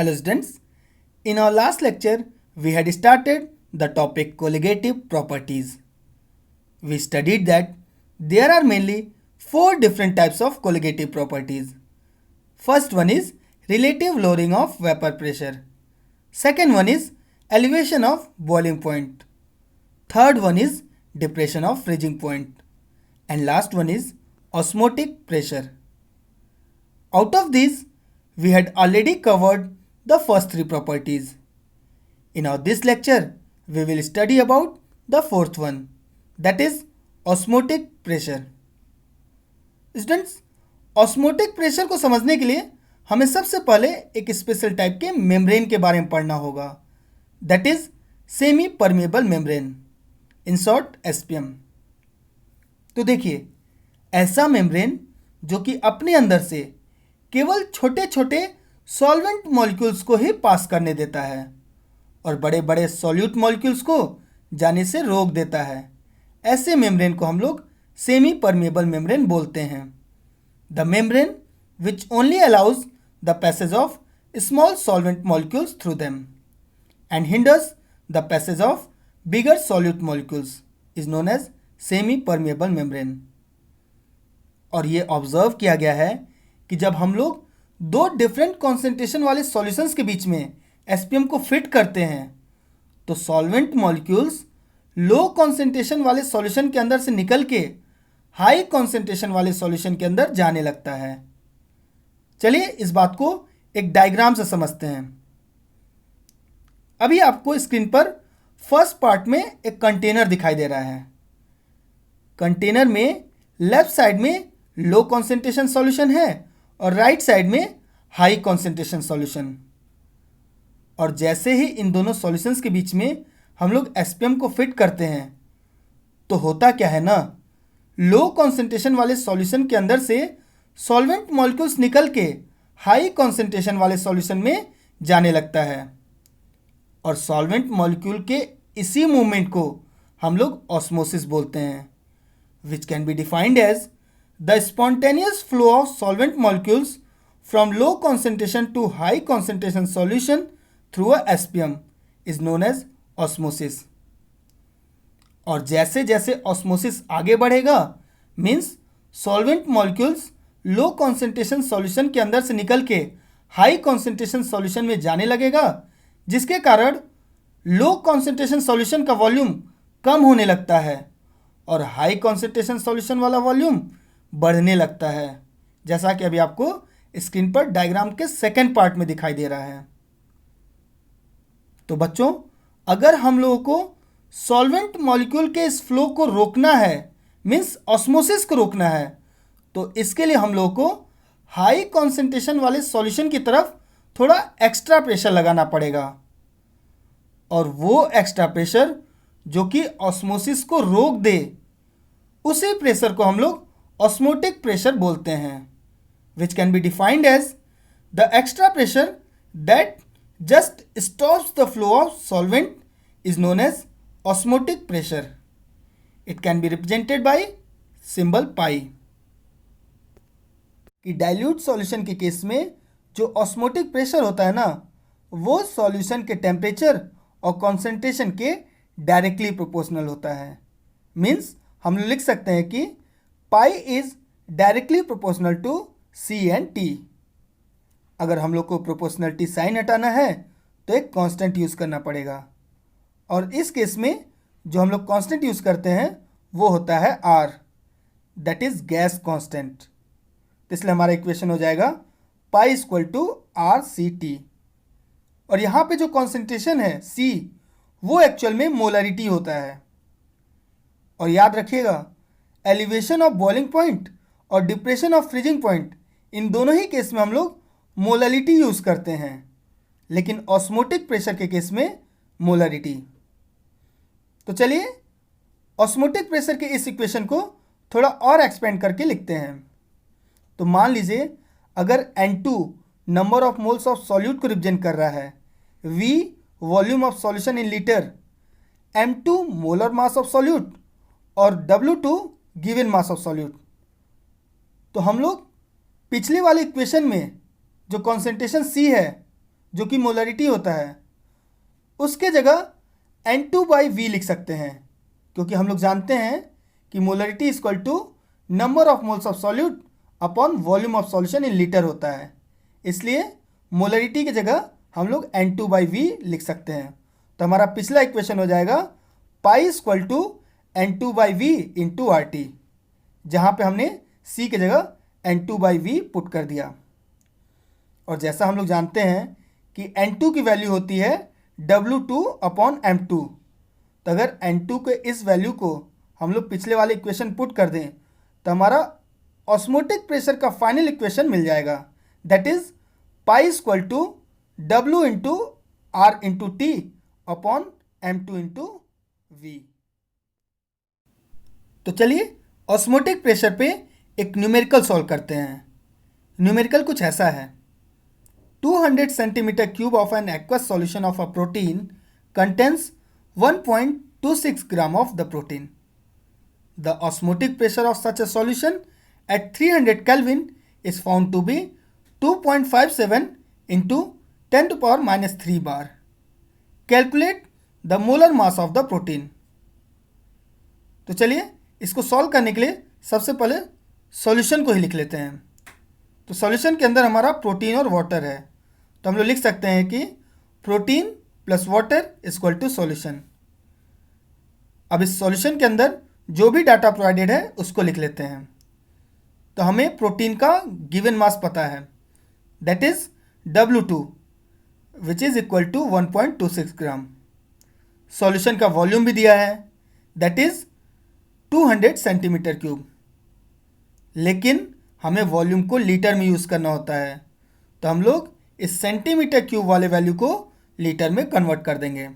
Hello students, in our last lecture we had started the topic colligative properties. We studied that there are mainly four different types of colligative properties. First one is relative lowering of vapor pressure. Second one is elevation of boiling point. Third one is depression of freezing point. And last one is osmotic pressure. Out of these, we had already covered the first three properties. In our this lecture, we will study about the fourth one, that is osmotic pressure. Students, osmotic pressure को समझने के लिए हमें सबसे पहले एक special type के membrane के बारे में पढ़ना होगा, that is semi permeable membrane, in short SPM. तो देखिए, ऐसा मेम्ब्रेन जो कि अपने अंदर से केवल छोटे छोटे सॉल्वेंट मॉलिक्यूल्स को ही पास करने देता है और बड़े बड़े सॉल्यूट मॉलिक्यूल्स को जाने से रोक देता है, ऐसे मेम्ब्रेन को हम लोग सेमी परमेबल मेम्ब्रेन बोलते हैं। The membrane which only allows the passage of small solvent molecules through them and hinders the passage of bigger solute molecules is known as semi permeable membrane. और ये observe किया गया है कि जब हम लोग दो डिफरेंट कॉन्सेंट्रेशन वाले सॉल्यूशंस के बीच में एसपीएम को फिट करते हैं तो सॉल्वेंट मॉलिक्यूल्स लो कॉन्सेंट्रेशन वाले सॉल्यूशन के अंदर से निकल के हाई कॉन्सेंट्रेशन वाले सॉल्यूशन के अंदर जाने लगता है। चलिए इस बात को एक डायग्राम से समझते हैं। अभी आपको स्क्रीन पर फर्स्ट पार्ट में एक कंटेनर दिखाई दे रहा है। कंटेनर में लेफ्ट साइड में लो कॉन्सेंट्रेशन सॉल्यूशन है और राइट साइड में हाई कॉन्सेंट्रेशन सॉल्यूशन। और जैसे ही इन दोनों सॉल्यूशंस के बीच में हम लोग एसपीएम को फिट करते हैं तो होता क्या है ना, लो कॉन्सेंट्रेशन वाले सॉल्यूशन के अंदर से सॉल्वेंट मॉलिक्यूल्स निकल के हाई कॉन्सेंट्रेशन वाले सॉल्यूशन में जाने लगता है और सॉल्वेंट मॉलिक्यूल के इसी मूवमेंट को हम लोग ऑस्मोसिस बोलते हैं, which can be defined as the spontaneous flow of solvent molecules from low concentration to high concentration solution through a SPM is known as osmosis. और जैसे जैसे ऑस्मोसिस आगे बढ़ेगा means solvent molecules low concentration solution के अंदर से निकल के हाई कॉन्सेंट्रेशन सॉल्यूशन में जाने लगेगा, जिसके कारण लो कॉन्सेंट्रेशन सॉल्यूशन का वॉल्यूम कम होने लगता है और हाई कॉन्सेंट्रेशन सॉल्यूशन वाला वॉल्यूम बढ़ने लगता है, जैसा कि अभी आपको स्क्रीन पर डायग्राम के सेकेंड पार्ट में दिखाई दे रहा है। तो बच्चों, अगर हम लोगों को सॉल्वेंट मॉलिक्यूल के इस फ्लो को रोकना है मीन्स ऑस्मोसिस को रोकना है तो इसके लिए हम लोगों को हाई कॉन्सेंट्रेशन वाले सॉल्यूशन की तरफ थोड़ा एक्स्ट्रा प्रेशर लगाना पड़ेगा और वो एक्स्ट्रा प्रेशर जो कि ऑस्मोसिस को रोक दे उसी प्रेशर को हम लोग ऑस्मोटिक प्रेशर बोलते हैं, which can be defined as the extra pressure that just stops the flow of solvent is known as osmotic pressure. It can be represented by symbol pi. कि dilute solution के case में जो osmotic pressure होता है ना, वो solution के temperature और कॉन्सेंट्रेशन के डायरेक्टली प्रोपोर्शनल होता है। मीन्स हम लोग लिख सकते हैं कि pi is directly proportional to C and T. अगर हम लोग को प्रोपोर्शनलिटी साइन हटाना है तो एक कांस्टेंट यूज़ करना पड़ेगा और इस केस में जो हम लोग कांस्टेंट यूज़ करते हैं वो होता है R, that is gas constant. तो इसलिए हमारा इक्वेशन हो जाएगा pi equal to R C T. और यहाँ पे जो कॉन्सेंट्रेशन है सी वो एक्चुअल में मोलरिटी होता है। और याद रखिएगा, एलिवेशन ऑफ बॉइलिंग पॉइंट और डिप्रेशन ऑफ फ्रीजिंग पॉइंट, इन दोनों ही केस में हम लोग मोलरिटी यूज़ करते हैं, लेकिन ऑस्मोटिक प्रेशर के केस में मोलरिटी। तो चलिए ऑस्मोटिक प्रेशर के इस इक्वेशन को थोड़ा और एक्सपेंड करके लिखते हैं। तो मान लीजिए अगर N2 number of moles of solute को रिप्रेजेंट कर रहा है, V volume of solution in litre, M2 molar mass of solute और W2 given mass of solute, तो हम लोग पिछले वाले इक्वेशन में जो कॉन्सेंट्रेशन C है जो कि मोलरिटी होता है, उसके जगह N2/V लिख सकते हैं, क्योंकि हम लोग जानते हैं कि molarity equal to number of moles of solute upon volume of solution in litre होता है। इसलिए मोलरिटी की जगह हम लोग N2/V लिख सकते हैं। तो हमारा पिछला इक्वेशन हो जाएगा pi equal to N2/V into RT, जहाँ पे हमने C की जगह N2/V पुट कर दिया। और जैसा हम लोग जानते हैं कि N2 की वैल्यू होती है W2/M2, तो अगर N2 के इस वैल्यू को हम लोग पिछले वाले इक्वेशन पुट कर दें तो हमारा ऑस्मोटिक प्रेशर का फाइनल इक्वेशन मिल जाएगा, that is pi equal to W into R into T upon M2 into V। तो चलिए ऑस्मोटिक प्रेशर पे एक न्यूमेरिकल सॉल्व करते हैं। न्यूमेरिकल कुछ ऐसा है, 200 centimetre cube of an aqueous solution of a protein contains 1.26 gram of the protein. The osmotic pressure of such a solution at 300 Kelvin is found to be 2.57 into 10 to power minus 3 bar. Calculate the molar mass of the protein. तो चलिए इसको solve करने के लिए सबसे पहले solution को ही लिख लेते हैं। तो सॉल्यूशन के अंदर हमारा प्रोटीन और वाटर है, तो हम लोग लिख सकते हैं कि protein plus water equal to solution. अब इस सॉल्यूशन के अंदर जो भी डाटा प्रोवाइडेड है उसको लिख लेते हैं। तो हमें प्रोटीन का गिवन मास पता है, that is W2 which is equal to 1.26 gram. Solution का वॉल्यूम भी दिया है, दैट इज 200 सेंटीमीटर क्यूब, लेकिन हमें वॉल्यूम को लीटर में यूज़ करना होता है, तो हम लोग इस सेंटीमीटर क्यूब वाले वैल्यू को लीटर में कन्वर्ट कर देंगे।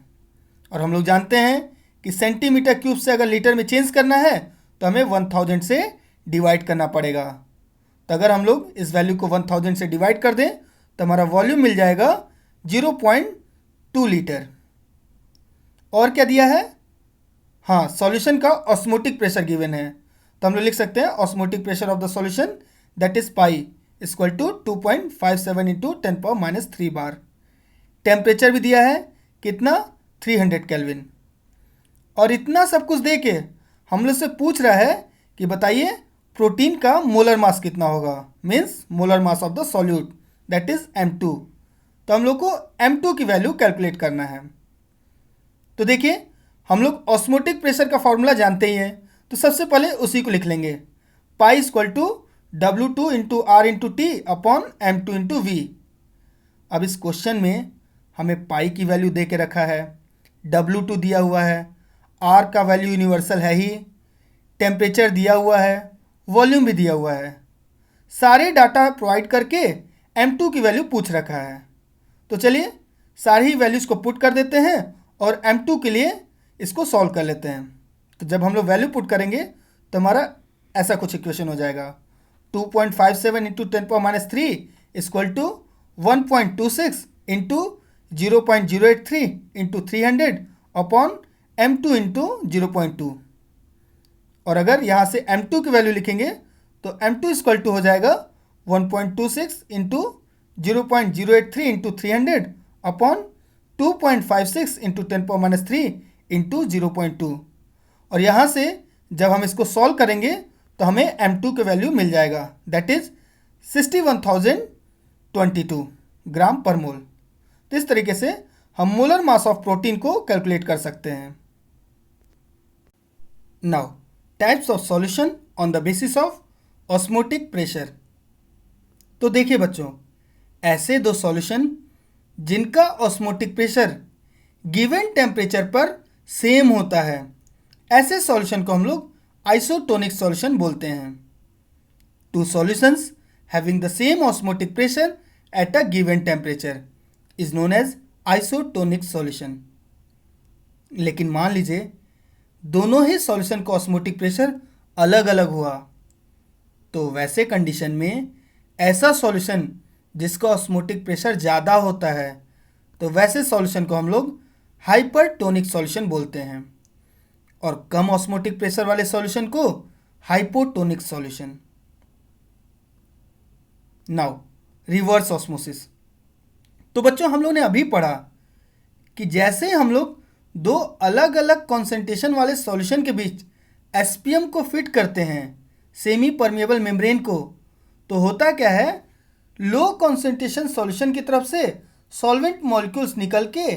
और हम लोग जानते हैं कि सेंटीमीटर क्यूब से अगर लीटर में चेंज करना है तो हमें 1000 से डिवाइड करना पड़ेगा। तो अगर हम लोग इस वैल्यू को 1000 से डिवाइड कर दें तो हमारा वॉल्यूम मिल जाएगा 0.2 लीटर। और क्या दिया है, हाँ, सॉल्यूशन का ऑस्मोटिक प्रेशर गिवन है, तो हम लोग लिख सकते हैं osmotic pressure of the solution that is pi equal to 2.57 into 10 power minus 3 bar. Temperature भी दिया है, कितना, 300 केल्विन। और इतना सब कुछ दे के हम लोग से पूछ रहा है कि बताइए प्रोटीन का मोलर मास कितना होगा, means molar mass of the solute that is M2। तो हम लोग को M2 की वैल्यू कैलकुलेट करना है। तो देखिए हम लोग ऑस्मोटिक प्रेशर का फॉर्मूला जानते ही हैं, तो सबसे पहले उसी को लिख लेंगे, pi equal to W2 into R into T upon M2 into V। अब इस क्वेश्चन में हमें पाई की वैल्यू दे के रखा है, W2 दिया हुआ है, R का वैल्यू यूनिवर्सल है ही, टेम्परेचर दिया हुआ है, वॉल्यूम भी दिया हुआ है, सारे डाटा प्रोवाइड करके M2 की वैल्यू पूछ रखा है। तो चलिए सारी ही वैल्यूज़ को पुट कर देते हैं और M2 के लिए इसको सॉल्व कर लेते हैं। तो जब हम लोग वैल्यू पुट करेंगे तो हमारा ऐसा कुछ इक्वेशन हो जाएगा, 2.57 into 10 power minus 3 equal to 1.26 into 0.083 into 300 upon M2 into 0.2। और अगर यहाँ से M2 की वैल्यू लिखेंगे तो M2 इक्वल टू हो जाएगा 1.26 into 0.083 into 300 upon 2.56 into 10 power minus 3 into 0.2। और यहाँ से जब हम इसको सॉल्व करेंगे तो हमें M2 की वैल्यू मिल जाएगा, दैट इज 61,022 ग्राम पर मोल। तो इस तरीके से हम मोलर मास ऑफ प्रोटीन को कैलकुलेट कर सकते हैं। Now types of solution on the basis of osmotic pressure. तो देखिए बच्चों, ऐसे दो सॉल्यूशन जिनका ऑस्मोटिक प्रेशर गिवन टेम्परेचर पर सेम होता है, ऐसे सॉल्यूशन को हम लोग आइसोटोनिक सॉल्यूशन बोलते हैं। Two solutions having the same osmotic pressure at a given temperature is known as isotonic solution. लेकिन मान लीजिए दोनों ही सॉल्यूशन का ऑस्मोटिक प्रेशर अलग अलग हुआ, तो वैसे कंडीशन में ऐसा सॉल्यूशन जिसका ऑस्मोटिक प्रेशर ज़्यादा होता है, तो वैसे सॉल्यूशन को हम लोग हाइपरटोनिक सॉल्यूशन बोलते हैं, और कम ऑस्मोटिक प्रेशर वाले सॉल्यूशन को hypotonic solution. Now reverse osmosis. तो बच्चों हम लोग ने अभी पढ़ा कि जैसे हम लोग दो अलग अलग कॉन्सेंट्रेशन वाले सॉल्यूशन के बीच एसपीएम को फिट करते हैं, सेमी परमिएबल मेम्ब्रेन को, तो होता क्या है, लो कॉन्सेंट्रेशन सॉल्यूशन की तरफ से सॉल्वेंट मॉलिक्यूल्स निकल के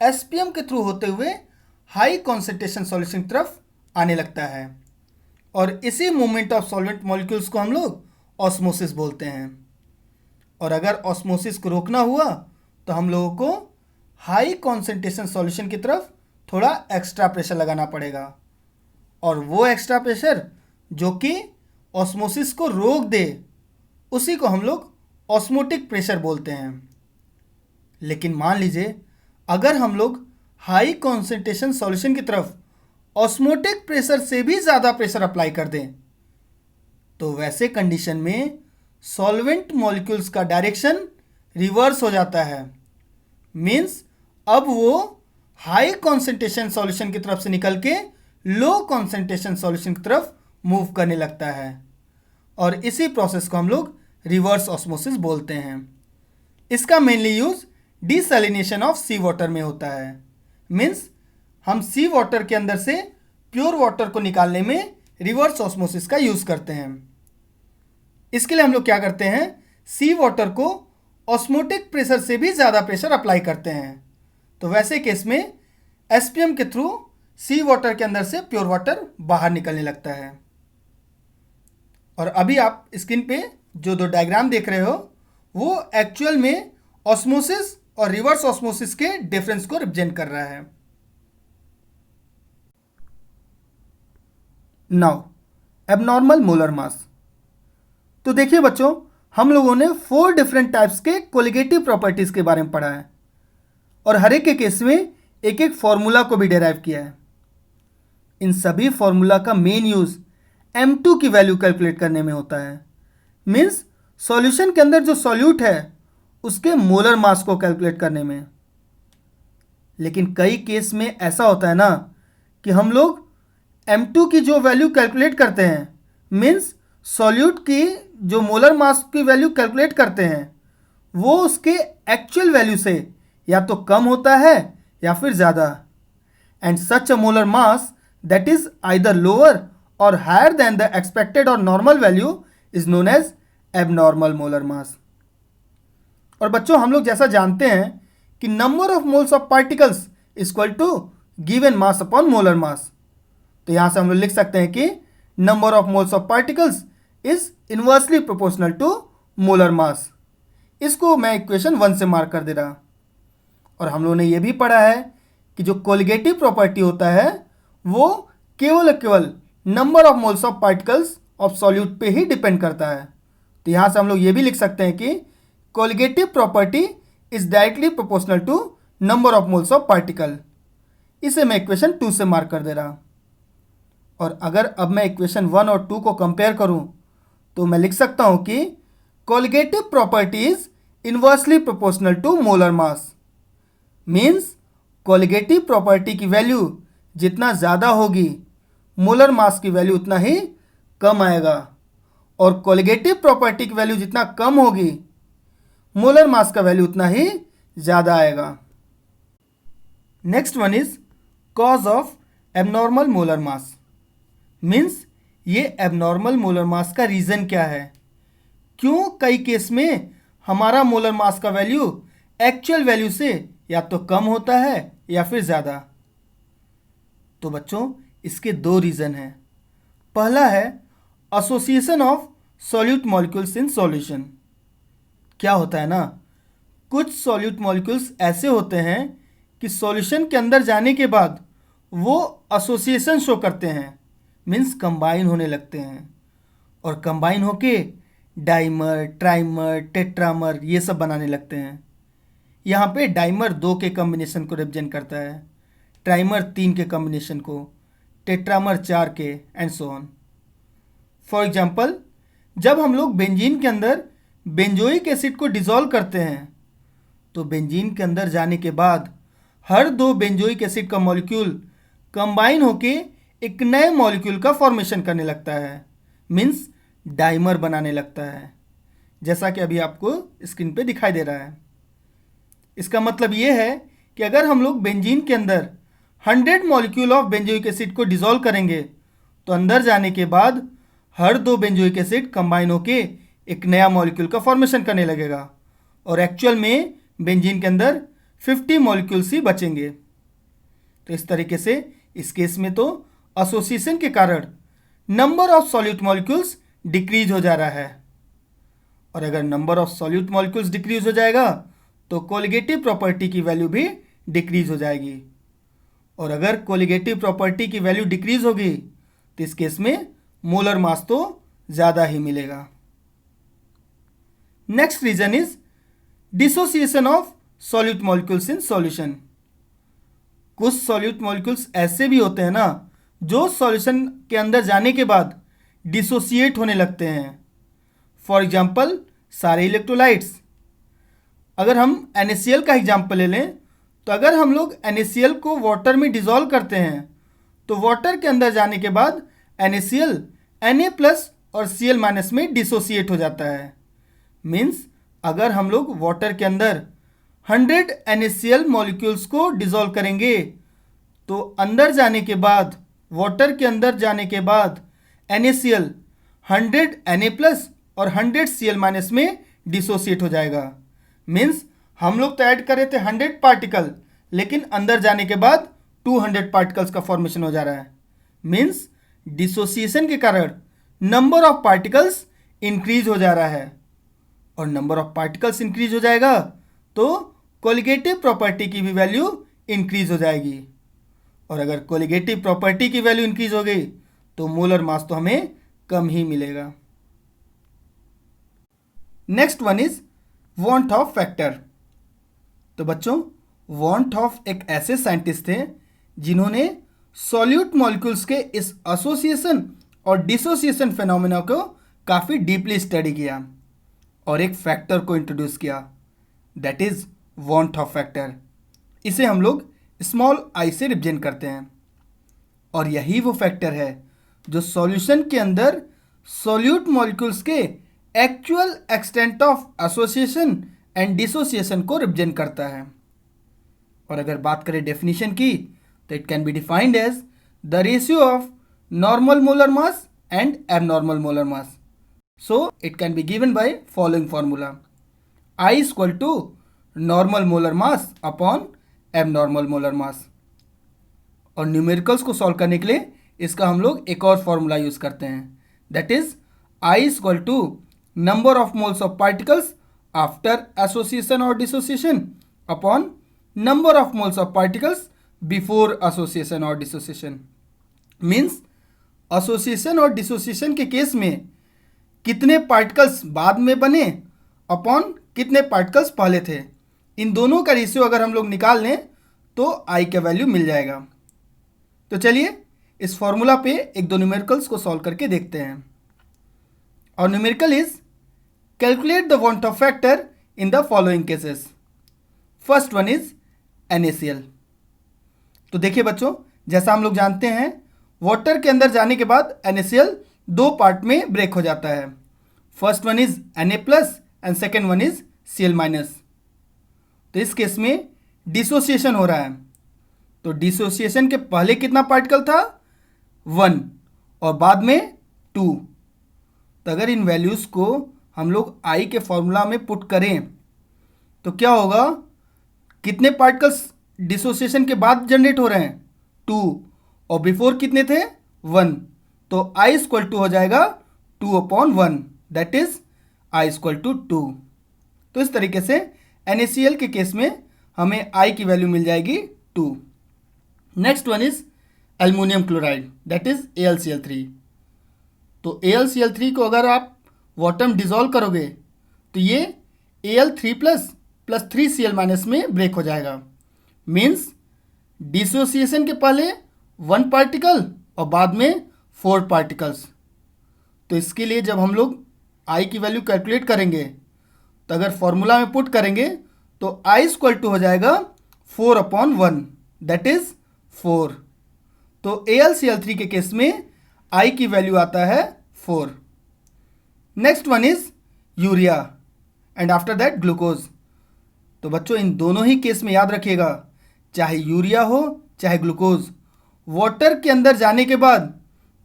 एसपीएम के थ्रू होते हुए हाई कॉन्सेंट्रेशन सॉल्यूशन की तरफ आने लगता है। और इसी मूवमेंट ऑफ सॉल्वेंट मॉलिक्यूल्स को हम लोग ऑस्मोसिस बोलते हैं। और अगर ऑस्मोसिस को रोकना हुआ तो हम लोगों को हाई कॉन्सेंट्रेशन सॉल्यूशन की तरफ थोड़ा एक्स्ट्रा प्रेशर लगाना पड़ेगा, और वो एक्स्ट्रा प्रेशर जो कि ऑस्मोसिस को रोक दे उसी को हम लोग ऑस्मोटिक प्रेशर बोलते हैं। लेकिन मान लीजिए अगर हम लोग हाई कॉन्सेंट्रेशन सॉल्यूशन की तरफ ऑस्मोटिक प्रेशर से भी ज़्यादा प्रेशर अप्लाई कर दें, तो वैसे कंडीशन में सॉल्वेंट मॉलिक्यूल्स का डायरेक्शन रिवर्स हो जाता है। मीन्स अब वो हाई कॉन्सेंट्रेशन सॉल्यूशन की तरफ से निकल के लो कॉन्सेंट्रेशन सॉल्यूशन की तरफ मूव करने लगता है, और इसी प्रोसेस को हम लोग रिवर्स ऑस्मोसिस बोलते हैं। इसका mainly use desalination of sea water में होता है। मीन्स हम सी वाटर के अंदर से प्योर वाटर को निकालने में रिवर्स ऑस्मोसिस का यूज करते हैं। इसके लिए हम लोग क्या करते हैं, सी वाटर को ऑस्मोटिक प्रेशर से भी ज़्यादा प्रेशर अप्लाई करते हैं। तो वैसे केस में एसपीएम के थ्रू सी वाटर के अंदर से प्योर वाटर बाहर निकलने लगता है। और अभी आप स्क्रीन पे जो दो डायग्राम देख रहे हो वो एक्चुअल में ऑस्मोसिस और रिवर्स ऑस्मोसिस के डिफरेंस को रिप्रेजेंट कर रहा है। Now abnormal molar mass. तो देखिए बच्चों, हम लोगों ने 4 डिफरेंट टाइप्स के कोलिगेटिव प्रॉपर्टीज के बारे में पढ़ा है, और हर एक के केस में एक एक फॉर्मूला को भी डेराइव किया है। इन सभी फॉर्मूला का मेन यूज M2 की वैल्यू कैलकुलेट करने में होता है। मीन्स सॉल्यूशन के अंदर जो सॉल्यूट है उसके मोलर मास को कैलकुलेट करने में। लेकिन कई केस में ऐसा होता है ना कि हम लोग M2 की जो वैल्यू कैलकुलेट करते हैं, मीन्स सॉल्यूट की जो मोलर मास की वैल्यू कैलकुलेट करते हैं, वो उसके एक्चुअल वैल्यू से या तो कम होता है या फिर ज़्यादा। And such a molar mass that is either lower or higher than the expected or normal value is known as abnormal molar mass. और बच्चों हम लोग जैसा जानते हैं कि number of moles of particles equal to given mass upon molar mass, तो यहाँ से हम लोग लिख सकते हैं कि number of moles of particles is inversely proportional to molar mass. इसको मैं इक्वेशन 1 से मार्क कर दे रहा। और हम लोगों ने ये भी पढ़ा है कि जो कोलिगेटिव प्रॉपर्टी होता है वो केवल number of moles of particles of solute पे ही डिपेंड करता है। तो यहाँ से हम लोग ये भी लिख सकते हैं कि colligative property is directly proportional to number of moles of particle. इसे मैं इक्वेशन 2 से मार्क कर दे रहा। और अगर अब मैं इक्वेशन 1 और 2 को कंपेयर करूं तो मैं लिख सकता हूं कि colligative property is inversely proportional to molar mass. Means colligative property की वैल्यू जितना ज़्यादा होगी मोलर मास की वैल्यू उतना ही कम आएगा, और कोलिगेटिव प्रॉपर्टी की वैल्यू जितना कम होगी मोलर मास का वैल्यू उतना ही ज़्यादा आएगा। Next one is cause of abnormal molar mass. Means ये एबनॉर्मल मोलर मास का रीज़न क्या है, क्यों कई केस में हमारा मोलर मास का वैल्यू एक्चुअल वैल्यू से या तो कम होता है या फिर ज़्यादा। तो बच्चों इसके 2 रीज़न हैं। पहला है association of solute molecules in solution. क्या होता है ना, कुछ सॉल्यूट मॉलिक्यूल्स ऐसे होते हैं कि सॉल्यूशन के अंदर जाने के बाद वो एसोसिएशन शो करते हैं, मीन्स कंबाइन होने लगते हैं, और कंबाइन होके डाइमर, ट्राइमर, टेट्रामर ये सब बनाने लगते हैं। यहाँ पे डाइमर 2 के कॉम्बिनेशन को रिप्रेजेंट करता है, ट्राइमर 3 के कॉम्बिनेशन को, टेट्रामर 4 के, and so on. For example जब हम लोग बेंजीन के अंदर बेंजोइक एसिड को डिसॉल्व करते हैं तो बेंजीन के अंदर जाने के बाद हर 2 बेंजोइक एसिड का मॉलिक्यूल कंबाइन होके एक नए मॉलिक्यूल का फॉर्मेशन करने लगता है, मीन्स डाइमर बनाने लगता है, जैसा कि अभी आपको स्क्रीन पे दिखाई दे रहा है। इसका मतलब ये है कि अगर हम लोग बेंजीन के अंदर 100 मॉलिक्यूल ऑफ बेंजोइक एसिड को डिसॉल्व करेंगे तो अंदर जाने के बाद हर 2 बेंजोइक एसिड कंबाइन होके एक नया मॉलिक्यूल का फॉर्मेशन करने लगेगा और एक्चुअल में बेंजीन के अंदर 50 मॉलिक्यूल्स ही बचेंगे। तो इस तरीके से इस केस में तो एसोसिएशन के कारण number of solute molecules decrease हो जा रहा है, और अगर number of solute molecules decrease हो जाएगा तो कोलिगेटिव प्रॉपर्टी की वैल्यू भी डिक्रीज हो जाएगी, और अगर कोलिगेटिव प्रॉपर्टी की वैल्यू डिक्रीज होगी तो इस केस में मोलर मास तो ज़्यादा ही मिलेगा। Next reason is dissociation of solute molecules in solution. कुछ सॉल्यूट मॉलिक्यूल्स ऐसे भी होते हैं ना जो सॉल्यूशन के अंदर जाने के बाद डिसोसिएट होने लगते हैं। फॉर एग्जाम्पल सारे इलेक्ट्रोलाइट्स। अगर हम NaCl का एग्जाम्पल ले लें तो अगर हम लोग NaCl को वाटर में डिसॉल्व करते हैं तो वाटर के अंदर जाने के बाद NaCl Na+ और Cl- में डिसोसिएट हो जाता है। मीन्स अगर हम लोग वाटर के अंदर 100 NaCl मॉलिक्यूल्स को डिसॉल्व करेंगे तो अंदर जाने के बाद वाटर के अंदर जाने के बाद NaCl 100 Na+ और 100 Cl- में डिसोसिएट हो जाएगा। मीन्स हम लोग तो ऐड कर रहे थे 100 पार्टिकल, लेकिन अंदर जाने के बाद 200 पार्टिकल्स का फॉर्मेशन हो जा रहा है। मीन्स डिसोसिएशन के कारण नंबर ऑफ पार्टिकल्स इंक्रीज हो जा रहा है, और नंबर ऑफ पार्टिकल्स इंक्रीज हो जाएगा तो कोलिगेटिव प्रॉपर्टी की भी वैल्यू इंक्रीज हो जाएगी, और अगर कोलिगेटिव प्रॉपर्टी की वैल्यू इंक्रीज हो गई तो मोलर मास तो हमें कम ही मिलेगा। Next one is van't Hoff factor. तो बच्चों, वॉन हॉफ एक ऐसे साइंटिस्ट थे जिन्होंने सॉल्यूट मॉलिक्यूल्स के इस एसोसिएशन और डिसोसिएशन फिनोमेना को काफ़ी डीपली स्टडी किया और एक फैक्टर को इंट्रोड्यूस किया, that is van't Hoff factor. इसे हम लोग स्मॉल आई से रिप्रेजेंट करते हैं, और यही वो फैक्टर है जो सॉल्यूशन के अंदर सॉल्यूट मॉलिक्यूल्स के actual extent of association and dissociation को रिप्रेजेंट करता है। और अगर बात करें डेफिनेशन की तो it can be defined as the ratio of normal molar mass and abnormal molar mass. So it can be given by following formula: I equal to normal molar mass upon abnormal molar mass. और numericals को solve करने के लिए इसका हम लोग एक और फॉर्मूला यूज करते हैं, that is I equal to number of moles of particles after association और dissociation upon number of moles of particles before association और डिसोसिएशन। मीन्स एसोसिएशन और डिसोसिएशन के केस में कितने पार्टिकल्स बाद में बने अपॉन कितने पार्टिकल्स पहले थे, इन दोनों का रेशियो अगर हम लोग निकाल लें तो आई का वैल्यू मिल जाएगा। तो चलिए इस फॉर्मूला पे एक दो न्यूमेरिकल्स को सॉल्व करके देखते हैं। और numerical is calculate the van't Hoff factor in the following cases. First one is NaCl। तो देखिए बच्चों, जैसा हम लोग जानते हैं वाटर के अंदर जाने के बाद NaCl दो पार्ट में ब्रेक हो जाता है। First one is Na+ and second one is Cl-। तो इस केस में डिसोसिएशन हो रहा है, तो डिसोसिएशन के पहले कितना पार्टिकल था 1 और बाद में 2। तो अगर इन वैल्यूज़ को हम लोग आई के फॉर्मूला में पुट करें तो क्या होगा, कितने पार्टिकल्स डिसोसिएशन के बाद जनरेट हो रहे हैं 2, और बिफोर कितने थे 1। तो I इक्वल टू हो जाएगा 2/1, that is I equal to 2। तो इस तरीके से NaCl के केस में हमें I की वैल्यू मिल जाएगी 2। Next one is aluminium chloride, that is AlCl3। तो AlCl3 को अगर आप वाटर में डिसॉल्व करोगे तो ये Al3+ + 3Cl- में ब्रेक हो जाएगा। मीन्स डिसोसिएशन के पहले 1 पार्टिकल और बाद में 4 पार्टिकल्स। तो इसके लिए जब हम लोग I की वैल्यू कैलकुलेट करेंगे तो अगर फॉर्मूला में पुट करेंगे तो I इक्वल टू हो जाएगा 4/1, दैट इज 4। तो AlCl3 के केस में I की वैल्यू आता है 4। Next one is urea and after that glucose. तो बच्चों इन दोनों ही केस में याद रखिएगा, चाहे यूरिया हो चाहे ग्लूकोज, वाटर के अंदर जाने के बाद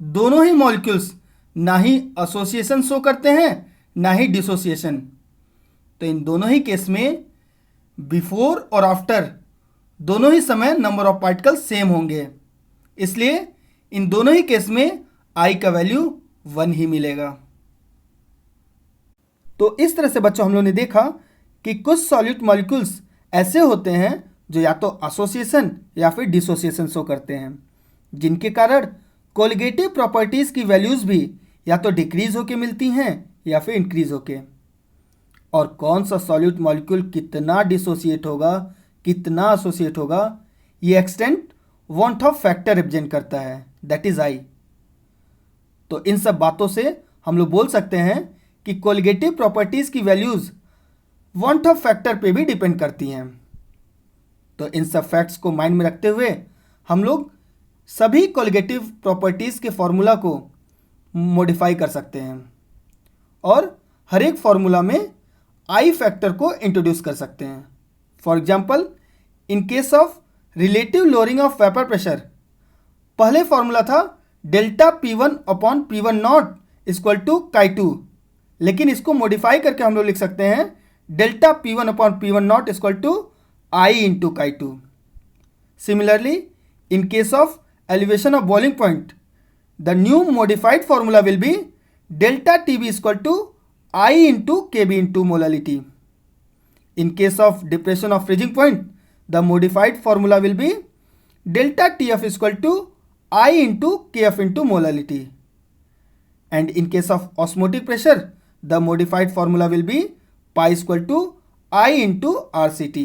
दोनों ही मॉलिक्यूल्स ना ही एसोसिएशन शो करते हैं ना ही डिसोसिएशन। तो इन दोनों ही केस में बिफोर और आफ्टर दोनों ही समय नंबर ऑफ पार्टिकल्स सेम होंगे, इसलिए इन दोनों ही केस में आई का वैल्यू 1 ही मिलेगा। तो इस तरह से बच्चों हम लोगों ने देखा कि कुछ सॉल्यूट मॉलिक्यूल्स ऐसे होते हैं जो या तो एसोसिएशन या फिर डिसोसिएशन शो करते हैं, जिनके कारण कोलिगेटिव प्रॉपर्टीज की वैल्यूज भी या तो डिक्रीज होके मिलती हैं या फिर इंक्रीज होके। और कौन सा सॉल्यूट मॉलिक्यूल कितना डिसोसिएट होगा, कितना एसोसिएट होगा, ये extent want of factor represent करता है, दैट इज आई। तो इन सब बातों से हम लोग बोल सकते हैं कि कोलिगेटिव प्रॉपर्टीज की वैल्यूज वॉन्ट ऑफ फैक्टर पे भी डिपेंड करती हैं। तो इन सब फैक्ट्स को माइंड में रखते हुए हम लोग सभी कोलिगेटिव प्रॉपर्टीज के फॉर्मूला को मॉडिफाई कर सकते हैं और हर एक फॉर्मूला में आई फैक्टर को इंट्रोड्यूस कर सकते हैं। For example, in case of relative lowering of vapour pressure, पहले फॉर्मूला था delta P1 upon P1 not equal to Chi2, लेकिन इसको मॉडिफाई करके हम लोग लिख सकते हैं delta P1 upon P1 not equal to I into Chi2। Similarly, in case of elevation of boiling point, the new modified formula will be delta TB equal to I into KB into molality. In case of depression of freezing point, the modified formula will be delta TF is equal to I into KF into molality. And in case of osmotic pressure, the modified formula will be pi is equal to I into RCT.